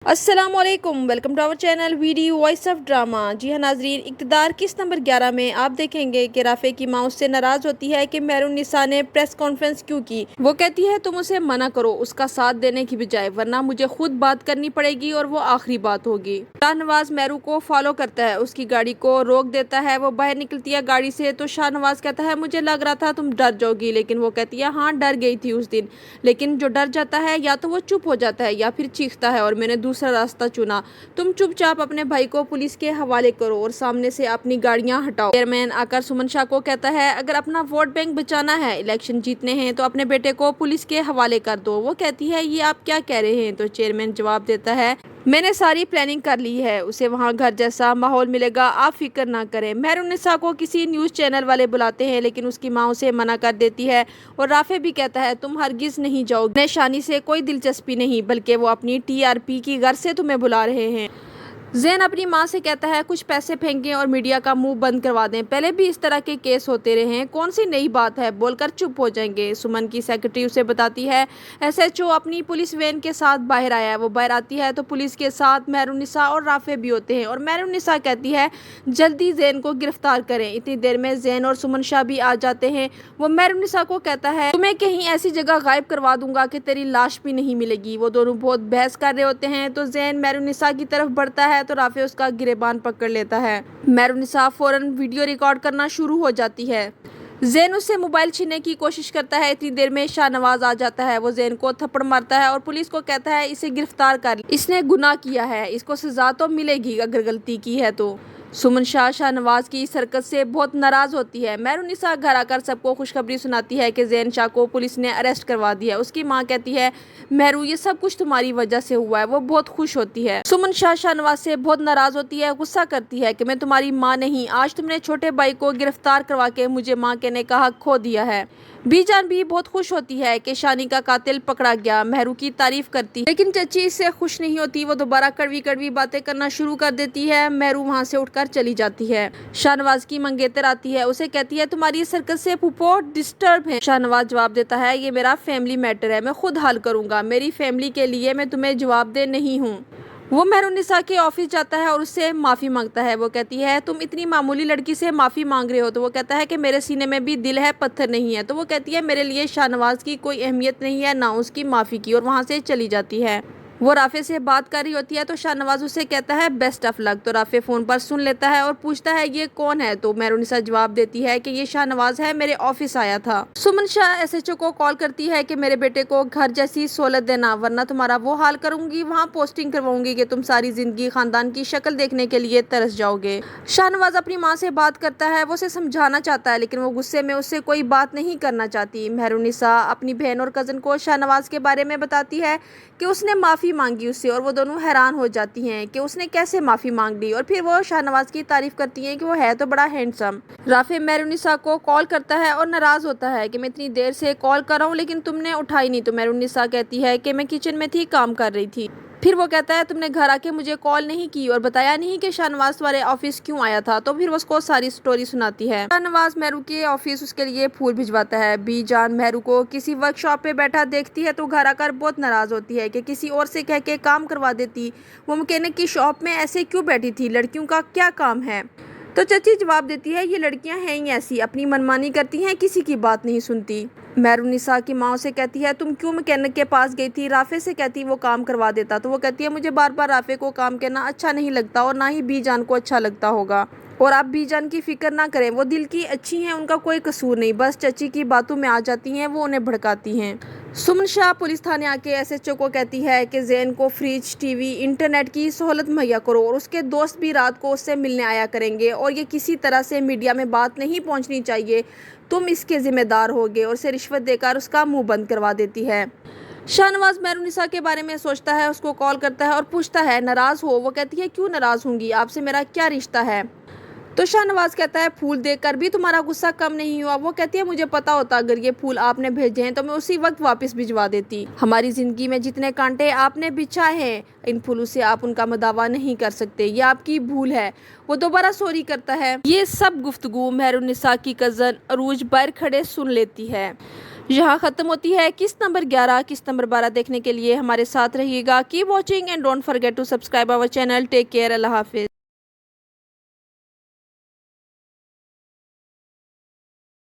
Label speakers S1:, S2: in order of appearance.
S1: अस्सलाम वालेकुम, welcome to our channel video voice of drama. जी हाँ नाजरीन, इक़्तिदार किस्त नंबर 11 में आप देखेंगे कि राफे की माँ उससे नाराज़ होती है कि मेहरुन्निसा ने प्रेस कॉन्फ्रेंस क्यों की। वो कहती है तुम उसे मना करो उसका साथ देने की बजाय, वरना मुझे खुद बात करनी पड़ेगी और वो आखिरी बात होगी। शाहनवाज मेहरू को फॉलो करता है, उसकी गाड़ी को रोक देता है। वो बाहर निकलती है गाड़ी से तो शाहनवाज कहता है मुझे लग रहा था तुम डर जाओगी, लेकिन वो कहती है हाँ डर गई थी उस दिन। लेकिन जो डर जाता है या तो वो चुप हो जाता है या फिर चीखता है, और मैंने दूसरा रास्ता चुना। तुम चुपचाप अपने भाई को पुलिस के हवाले करो और सामने से अपनी गाड़ियां हटाओ। चेयरमैन आकर सुमन शाह को कहता है अगर अपना वोट बैंक बचाना है, इलेक्शन जीतने हैं, तो अपने बेटे को पुलिस के हवाले कर दो। वो कहती है ये आप क्या कह रहे हैं? तो चेयरमैन जवाब देता है मैंने सारी प्लानिंग कर ली है, उसे वहाँ घर जैसा माहौल मिलेगा, आप फिक्र ना करें। मेहरुन्निसा को किसी न्यूज़ चैनल वाले बुलाते हैं, लेकिन उसकी माँ उसे मना कर देती है और राफे भी कहता है तुम हरगिज नहीं जाओगे, शानी से कोई दिलचस्पी नहीं, बल्कि वो अपनी टीआरपी की गर्ज से तुम्हें बुला रहे हैं। जैन अपनी माँ से कहता है कुछ पैसे फेंकें और मीडिया का मुंह बंद करवा दें, पहले भी इस तरह के केस होते रहे हैं, कौन सी नई बात है, बोलकर चुप हो जाएंगे। सुमन की सेक्रेटरी उसे बताती है एसएचओ अपनी पुलिस वैन के साथ बाहर आया है। वो बाहर आती है तो पुलिस के साथ मेहरुन्निसा और राफे भी होते हैं, और मेहरुन्निसा कहती है जल्दी जैन को गिरफ्तार करें। इतनी देर में जैन और सुमन शाह भी आ जाते हैं। वो मेहरुन्निसा को कहता है तुम्हें कहीं ऐसी जगह गायब करवा दूंगा कि तेरी लाश भी नहीं मिलेगी। वो दोनों बहुत बहस कर रहे होते हैं तो जैन मेहरुन्निसा की तरफ बढ़ता है तो राफे उसका गिरेबान पकड़ लेता है। मेहरुन्निसा फौरन वीडियो रिकॉर्ड करना शुरू हो जाती है। जैन उससे मोबाइल छीनने की कोशिश करता है। इतनी देर में शाहनवाज आ जाता है। वो जैन को थप्पड़ मारता है और पुलिस को कहता है इसे गिरफ्तार कर, इसने गुनाह किया है, इसको सजा तो मिलेगी अगर गलती की है तो। सुमन शाह शाहनवाज की इस हरकत से बहुत नाराज होती है। मेहरुन्निसा घर आकर सबको खुशखबरी सुनाती है कि जैन शाह को पुलिस ने अरेस्ट करवा दिया है। उसकी माँ कहती है मेहरू ये सब कुछ तुम्हारी वजह से हुआ है। वो बहुत खुश होती है। सुमन शाह शाहनवाज से बहुत नाराज होती है, गुस्सा करती है कि मैं तुम्हारी माँ नहीं, आज तुमने छोटे भाई को गिरफ्तार करवा के मुझे माँ कहने का हक खो दिया है। बीजान भी बहुत खुश होती है कि शानी का कातिल पकड़ा गया, मेहरू की तारीफ करती है, लेकिन चची इससे खुश नहीं होती। वो दोबारा कड़वी कड़वी बातें करना शुरू कर देती है। मेहरू वहाँ से उठकर चली जाती है। शाहनवाज की मंगेतर आती है, उसे कहती है तुम्हारी इस हरकत से फूफो डिस्टर्ब है। शाहनवाज जवाब देता है ये मेरा फैमिली मैटर है, मैं खुद हल करूंगा, मेरी फैमिली के लिए मैं तुम्हें जवाबदेह नहीं हूँ। वो मेहरुन्निसा के ऑफिस जाता है और उससे माफ़ी मांगता है। वो कहती है तुम इतनी मामूली लड़की से माफ़ी मांग रहे हो। तो वो कहता है कि मेरे सीने में भी दिल है, पत्थर नहीं है। तो वो कहती है मेरे लिए शाहनवाज की कोई अहमियत नहीं है, ना उसकी माफ़ी की, और वहाँ से चली जाती है। वो राफे से बात कर रही होती है तो शाहनवाज उसे कहता है बेस्ट ऑफ लक। तो राफे फ़ोन पर सुन लेता है और पूछता है ये कौन है। तो मेहरुन्निसा जवाब देती है कि ये शाहनवाज है, मेरे ऑफिस आया था। सुमन शाह एसएचओ को कॉल करती है कि मेरे बेटे को घर जैसी सहूलत देना, वरना तुम्हारा वो हाल करूंगी, वहाँ पोस्टिंग करवाऊंगी कि तुम सारी जिंदगी खानदान की शक्ल देखने के लिए तरस जाओगे। शाहनवाज अपनी माँ से बात करता है, वो उसे समझाना चाहता है, लेकिन वो गुस्से में उससे कोई बात नहीं करना चाहती। मेहरुन्निसा अपनी बहन और कज़न को शाहनवाज के बारे में बताती है कि उसने माफ़ी मांगी उससे, और वो दोनों हैरान हो जाती हैं कि उसने कैसे माफ़ी मांग ली। और फिर वो शाहनवाज की तारीफ करती हैं कि वो है तो बड़ा हैंडसम। राफे मेहरुन्निसा को कॉल करता है और नाराज़ होता है कि मैं इतनी देर से कॉल कर रहा हूँ लेकिन तुमने उठाई नहीं। तो मेहरुन्निसा कहती है कि मैं किचन में थी, काम कर रही थी। फिर वो कहता है तुमने घर आके मुझे कॉल नहीं की और बताया नहीं कि शाहनवाज तुम्हारे ऑफिस क्यों आया था। तो फिर वो उसको सारी स्टोरी सुनाती है। शाहनवाज मेहरू के ऑफिस उसके लिए फूल भिजवाता है। बीजान मेहरू को किसी वर्कशॉप पे बैठा देखती है तो घर आकर बहुत नाराज होती है कि किसी और से कह के काम करवा देती। वो मैकेनिक की शॉप में ऐसे क्यों बैठी थी, लड़कियों का क्या काम है? तो चची जवाब देती है ये लड़कियां हैं ही ऐसी, अपनी मनमानी करती हैं, किसी की बात नहीं सुनती। मेहरुन्निसा की माँ से कहती है तुम क्यों मैकेनिक के पास गई थी? राफे से कहती वो काम करवा देता। तो वो कहती है मुझे बार बार राफे को काम करना अच्छा नहीं लगता और ना ही बीजान को अच्छा लगता होगा, और आप बीजान की फिक्र ना करें, वो दिल की अच्छी हैं, उनका कोई कसूर नहीं, बस चची की बातों में आ जाती हैं, वो उन्हें भड़काती हैं। सुमन शाह पुलिस थाने आके एसएचओ को कहती है कि जैन को फ्रिज, टीवी, इंटरनेट की सहूलत मुहैया करो, और उसके दोस्त भी रात को उससे मिलने आया करेंगे, और ये किसी तरह से मीडिया में बात नहीं पहुंचनी चाहिए, तुम इसके जिम्मेदार होगे, और उसे रिश्वत देकर उसका मुंह बंद करवा देती है। शाहनवाज मेहरुन्निसा के बारे में सोचता है, उसको कॉल करता है और पूछता है नाराज़ हो? वो कहती है क्यों नाराज़ होंगी, आपसे मेरा क्या रिश्ता है? तो शाहनवाज कहता है फूल देखकर भी तुम्हारा गुस्सा कम नहीं हुआ। वो कहती है मुझे पता होता अगर ये फूल आपने भेजे हैं तो मैं उसी वक्त वापस भिजवा देती। हमारी जिंदगी में जितने कांटे आपने बिछाए हैं, इन फूलों से आप उनका मदावा नहीं कर सकते, ये आपकी भूल है। वो दोबारा सॉरी करता है। ये सब गुफ्तगू मेहरुन्निसा की कज़न अरूज बाहर खड़े सुन लेती है। یہاں ختم ہوتی ہے قسط نمبر 11۔ قسط نمبر 12 دیکھنے کے لیے ہمارے ساتھ رہیے گا۔ Keep watching and don't forget to subscribe our channel. Take care, اللہ حافظ۔